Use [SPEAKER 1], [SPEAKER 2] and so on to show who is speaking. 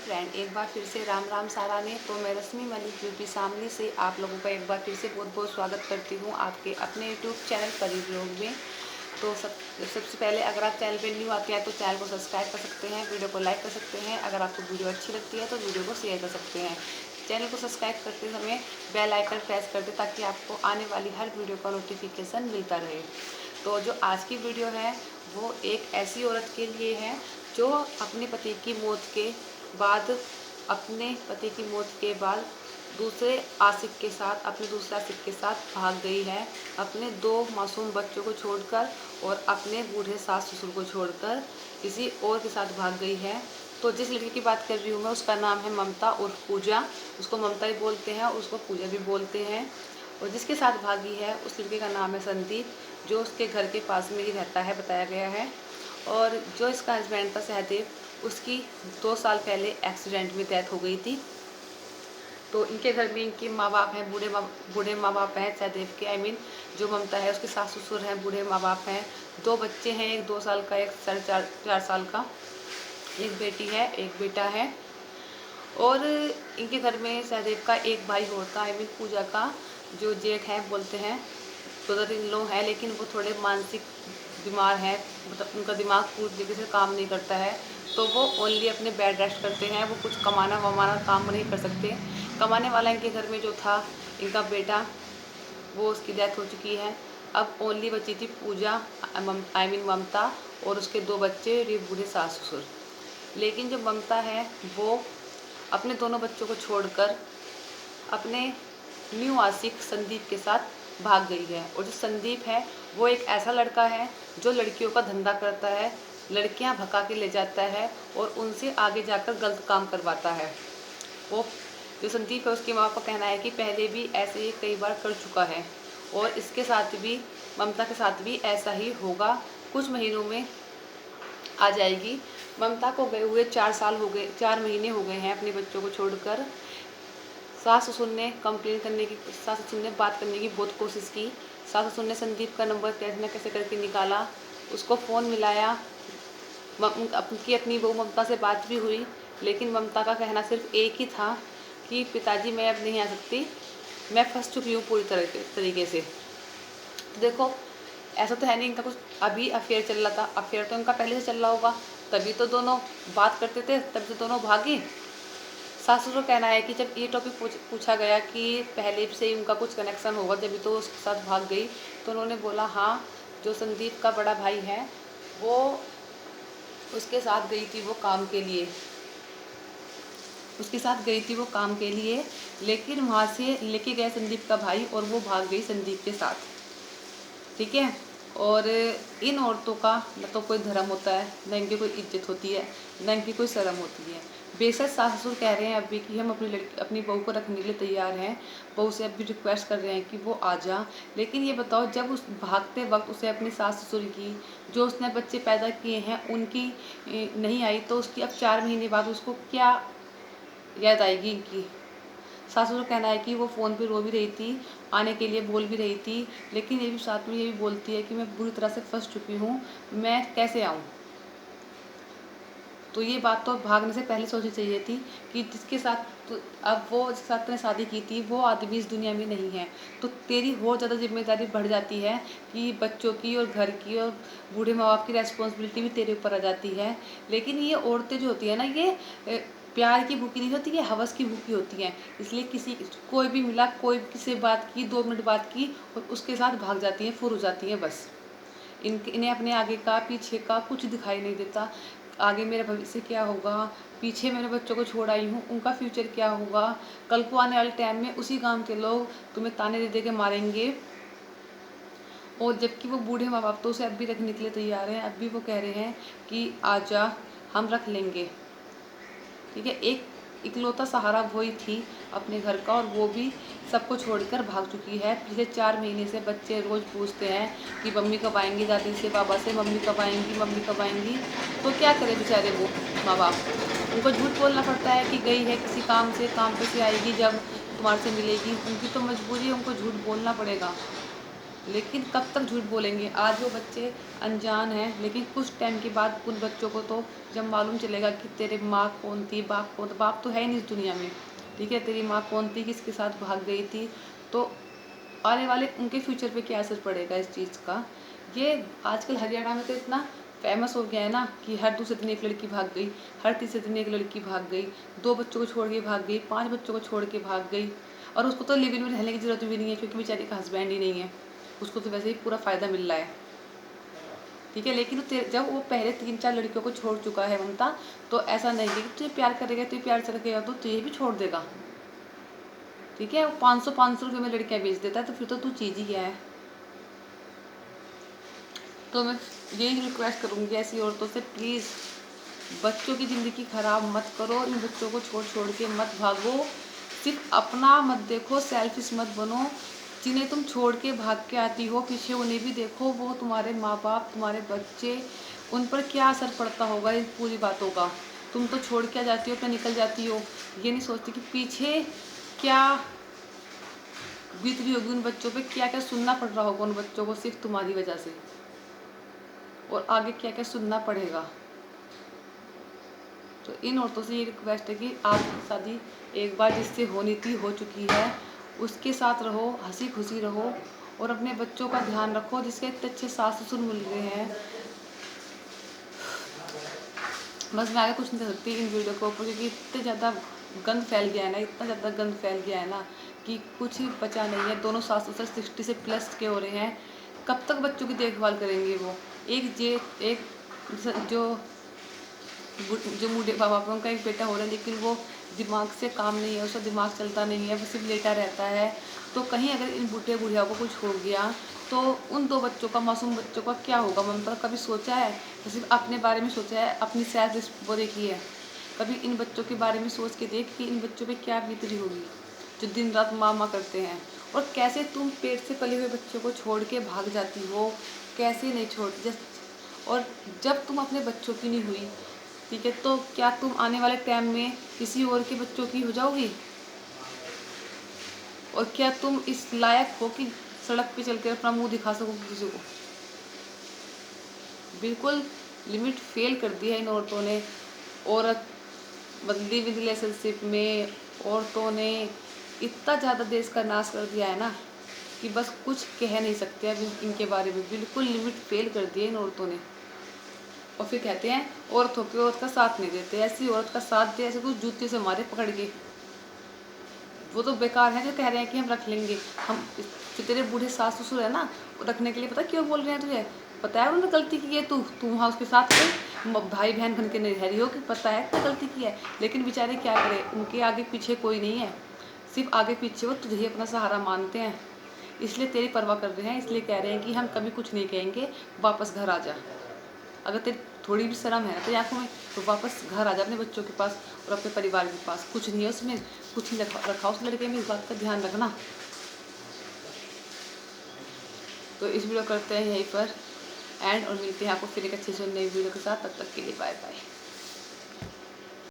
[SPEAKER 1] Friend, एक बार फिर से राम राम सारा ने। तो मैं रश्मि मलिक यूपी सामने से आप लोगों का एक बार फिर से बहुत बहुत स्वागत करती हूँ आपके अपने यूट्यूब चैनल परी ब्लॉग में। तो सबसे पहले अगर आप चैनल पे न्यू आते हैं तो चैनल को सब्सक्राइब कर सकते हैं, वीडियो को लाइक कर सकते हैं। अगर आपको वीडियो अच्छी लगती है तो वीडियो को शेयर कर सकते हैं। चैनल को सब्सक्राइब करते समय बेल आइकन प्रेस कर दें ताकि आपको आने वाली हर वीडियो का नोटिफिकेशन मिलता रहे। तो जो आज की वीडियो है वो एक ऐसी औरत के लिए है जो अपने पति की मौत के बाद दूसरे आशिक के साथ भाग गई है, अपने 2 मासूम बच्चों को छोड़कर और अपने बूढ़े सास ससुर को छोड़कर किसी और के साथ भाग गई है। तो जिस लड़की की बात कर रही हूँ मैं उसका नाम है ममता उर्फ पूजा। उसको ममता भी बोलते हैं और उसको पूजा भी बोलते हैं। और जिसके साथ भागी है उस लड़के का नाम है संदीप, जो उसके घर के पास में ही रहता है बताया गया है। और जो इसका हस्बैंड था सहदेव, उसकी 2 साल पहले एक्सीडेंट में डेथ हो गई थी। तो इनके घर में इनके माँ बाप हैं, बूढ़े माँ बाप हैं सहदेव के, जो ममता है उसके सास ससुर हैं, बूढ़े माँ बाप हैं। 2 बच्चे हैं, एक 2 साल का, एक 4.5 साल का। एक बेटी है, एक बेटा है। और इनके घर में सहदेव का एक भाई होता है, पूजा का जो जेठ है बोलते हैं, ब्रदर इन लॉ है, लेकिन वो थोड़े मानसिक बीमार हैं। मतलब उनका दिमाग पूरी तरीके से काम नहीं करता है। तो वो ओनली अपने बेड रेस्ट करते हैं, वो कुछ कमाना वमाना काम नहीं कर सकते। कमाने वाला इनके घर में जो था इनका बेटा, वो उसकी डेथ हो चुकी है। अब ओनली बची थी पूजा, ममता और उसके 2 बच्चे और ये बूढ़े सास ससुर। लेकिन जो ममता है वो अपने दोनों बच्चों को छोड़कर अपने न्यू आशिक संदीप के साथ भाग गई है। और जो संदीप है वो एक ऐसा लड़का है जो लड़कियों का धंधा करता है, लड़कियां भगा के ले जाता है और उनसे आगे जाकर गलत काम करवाता है। वो जो संदीप है उसके माँ बाप का कहना है कि पहले भी ऐसे ही कई बार कर चुका है और इसके साथ भी, ममता के साथ भी ऐसा ही होगा। कुछ महीनों में आ जाएगी। ममता को गए हुए 4 महीने हो गए हैं अपने बच्चों को छोड़कर। सास ससुर ने बात करने की बहुत कोशिश की। सास ससुर ने संदीप का नंबर कैसे न कैसे करके निकाला, उसको फ़ोन मिलाया। अपनी बहू ममता से बात भी हुई, लेकिन ममता का कहना सिर्फ एक ही था कि पिताजी मैं अब नहीं आ सकती, मैं फंस चुकी हूँ पूरी तरीके से। तो देखो, ऐसा तो है नहीं इनका कुछ अभी अफेयर चल रहा था, अफेयर तो इनका पहले से चल रहा होगा, तभी तो दोनों बात करते थे, तभी तो दोनों भागे। सासू का कहना है कि जब ये टॉपिक पूछा गया कि पहले से ही उनका कुछ कनेक्शन होगा जब तो उसके साथ भाग गई, तो उन्होंने बोला हाँ, जो संदीप का बड़ा भाई है वो उसके साथ गई थी वो काम के लिए, लेकिन वहाँ से लेके गए संदीप का भाई और वो भाग गई संदीप के साथ। ठीक है। और इन औरतों का न तो कोई धर्म होता है, न इनकी कोई इज्जत होती है, न इनकी कोई शर्म होती है। बेशक सास ससुर कह रहे हैं अभी कि हम अपनी बहू को रखने के लिए तैयार हैं, बहू से अभी रिक्वेस्ट कर रहे हैं कि वो आ जा। लेकिन ये बताओ, जब उस भागते वक्त उसे अपनी सास ससुर की, जो उसने बच्चे पैदा किए हैं, उनकी नहीं आई, तो उसकी अब 4 महीने बाद उसको क्या याद आएगी इनकी। सासू का कहना है कि वो फ़ोन पे रो भी रही थी, आने के लिए बोल भी रही थी, लेकिन ये भी साथ में ये भी बोलती है कि मैं बुरी तरह से फंस चुकी हूँ, मैं कैसे आऊँ। तो ये बात तो भागने से पहले सोचनी चाहिए थी कि जिसके साथ तो अब वो जिसके साथ तूने शादी की थी वो आदमी इस दुनिया में नहीं है, तो तेरी और ज़्यादा जिम्मेदारी बढ़ जाती है कि बच्चों की और घर की और बूढ़े माँ बाप की रेस्पॉन्सिबिलिटी भी तेरे ऊपर आ जाती है। लेकिन ये औरतें जो होती है ना, ये प्यार की भूखी नहीं होती, ये हवस की भूखी होती हैं। इसलिए कोई भी मिला, कोई किसी से बात की, 2 मिनट बात की और उसके साथ भाग जाती हैं, फुर हो जाती हैं बस। इन्हें अपने आगे का पीछे का कुछ दिखाई नहीं देता। आगे मेरा भविष्य क्या होगा, पीछे मेरे बच्चों को छोड़ आई हूँ, उनका फ्यूचर क्या होगा, कल को आने वाले टाइम में उसी गांव के लोग तुम्हें ताने दे दे के मारेंगे। और जबकि वो बूढ़े माँ बाप तो उसे अब भी रखने के लिए तैयार हैं, अब भी वो कह रहे हैं कि आजा, हम रख लेंगे। ठीक है। एक इकलौता सहारा वही थी अपने घर का, और वो भी सबको छोड़कर भाग चुकी है। पिछले 4 महीने से बच्चे रोज़ पूछते हैं कि मम्मी कब आएंगी, दादी से पापा से मम्मी कब आएंगी, मम्मी कब आएंगी। तो क्या करें बेचारे वो माँ बाप, उनको झूठ बोलना पड़ता है कि गई है किसी काम से, काम पे से आएगी जब तुम्हारे से मिलेगी। उनकी तो मजबूरी है, उनको झूठ बोलना पड़ेगा। लेकिन कब तक झूठ बोलेंगे। आज वो बच्चे अनजान हैं, लेकिन कुछ टाइम के बाद उन बच्चों को तो जब मालूम चलेगा कि तेरे माँ कौन थी, बाप कौन था, बाप तो है ही नहीं इस दुनिया में, ठीक है, तेरी माँ कौन थी, किसके साथ भाग गई थी, तो आने वाले उनके फ्यूचर पे क्या असर पड़ेगा इस चीज़ का। ये आजकल हरियाणा में तो इतना फेमस हो गया है ना कि हर दूसरे दिन एक लड़की भाग गई, हर तीसरे दिन एक लड़की भाग गई, 2 बच्चों को छोड़ के भाग गई, 5 बच्चों को छोड़ के भाग गई, और उसको तो लिव इन में रहने की ज़रूरत भी नहीं है क्योंकि बेचारी का हस्बैंड ही नहीं है, उसको तो वैसे ही पूरा फ़ायदा मिल रहा है, ठीक है। लेकिन जब वो पहले 3-4 लड़कियों को छोड़ चुका है ममता, तो ऐसा नहीं है कि तुझे प्यार करेगा, तुझे प्यार से रखेगा तो तुझे भी छोड़ देगा, ठीक है। वो 500-500 रुपये में लड़कियाँ बेच देता है, तो फिर तो तू चीज़ ही क्या है। तो मैं यही रिक्वेस्ट करूँगी ऐसी औरतों से, प्लीज़ बच्चों की ज़िंदगी ख़राब मत करो, इन बच्चों को छोड़ छोड़ के मत भागो, सिर्फ अपना मत देखो, सेल्फिश मत बनो। जिन्हें तुम छोड़ के भाग के आती हो पीछे उन्हें भी देखो, वो तुम्हारे माँ बाप, तुम्हारे बच्चे, उन पर क्या असर पड़ता होगा इन पूरी बातों का। तुम तो छोड़ के जाती हो, अपने निकल जाती हो, ये नहीं सोचती कि पीछे क्या बीत रही होगी उन बच्चों पे, क्या क्या सुनना पड़ रहा होगा उन बच्चों को सिर्फ तुम्हारी वजह से, और आगे क्या क्या सुनना पड़ेगा। तो इन औरतों से ये रिक्वेस्ट है कि आपकी शादी एक बार जिससे होनी थी हो चुकी है, उसके साथ रहो, हंसी खुशी रहो, और अपने बच्चों का ध्यान रखो, जिसके इतने अच्छे सास ससुर मिल रहे हैं। बस मैं आगे कुछ नहीं कर सकती इन वीडियो के ऊपर, क्योंकि इतने ज़्यादा गंद फैल गया है ना, इतना ज़्यादा गंद फैल गया है ना कि कुछ ही बचा नहीं है। दोनों सास ससुर 60 से प्लस के हो रहे हैं, कब तक बच्चों की देखभाल करेंगे वो। एक जो जो बूढ़े माँ बापों का एक बेटा हो रहा है, लेकिन वो दिमाग से काम नहीं है, उसका दिमाग चलता नहीं है, वो सिर्फ लेटा रहता है। तो कहीं अगर इन बूढ़े बुढ़िया को कुछ हो गया तो उन 2 बच्चों का, मासूम बच्चों का क्या होगा। ममता कभी सोचा है? सिर्फ अपने बारे में सोचा है, अपनी सेल्फ वो देखी है। कभी इन बच्चों के बारे में सोच के देख कि इन बच्चों पे क्या बीत रही होगी जो दिन रात माँ माँ करते हैं। और कैसे तुम पेट से पले हुए बच्चों को छोड़ के भाग जाती हो, कैसे नहीं छोड़ती। और जब तुम अपने बच्चों की नहीं हुई, ठीक है, तो क्या तुम आने वाले टाइम में किसी और के बच्चों की हो जाओगी? और क्या तुम इस लायक हो कि सड़क पे चलकर अपना मुंह दिखा सको किसी को? बिल्कुल लिमिट फेल कर दी है इन औरतों ने। औरत बदली विद रिलेशनशिप में औरतों ने इतना ज़्यादा देश का नाश कर दिया है ना कि बस कुछ कह नहीं सकते अब इनके बारे में। बिल्कुल लिमिट फेल कर दी है इन औरतों ने। और फिर कहते हैं औरत होकर औरत का साथ नहीं देते। ऐसी औरत का साथ दे, ऐसे कुछ जूते से मारे पकड़ के, वो तो बेकार है जो कह रहे हैं कि हम रख लेंगे। हम जो तेरे बूढ़े सास ससुर है ना, वो रखने के लिए पता क्यों बोल रहे हैं तुझे? पता है उन्होंने गलती की है, तू वहाँ उसके साथ भाई बहन बन के नहीं रह रही हो कि पता है क्या गलती की है। लेकिन बेचारे क्या करें, उनके आगे पीछे कोई नहीं है, सिर्फ आगे पीछे वो तुझे ही अपना सहारा मानते हैं, इसलिए तेरी परवाह कर रहे हैं। इसलिए कह रहे हैं कि हम कभी कुछ नहीं कहेंगे, वापस घर आ जा। अगर तेरी थोड़ी भी शर्म है ना तेरी आंखों में, तो वापस घर आ जा अपने बच्चों के पास और अपने परिवार के पास। कुछ नहीं है उसमें, कुछ नहीं रखा उस लड़के में, इस बात का ध्यान रखना। तो इस वीडियो करते हैं यहीं पर एंड, और मिलते हैं आपको फिर एक अच्छे से नई वीडियो के साथ। तब तक के लिए बाय बाय।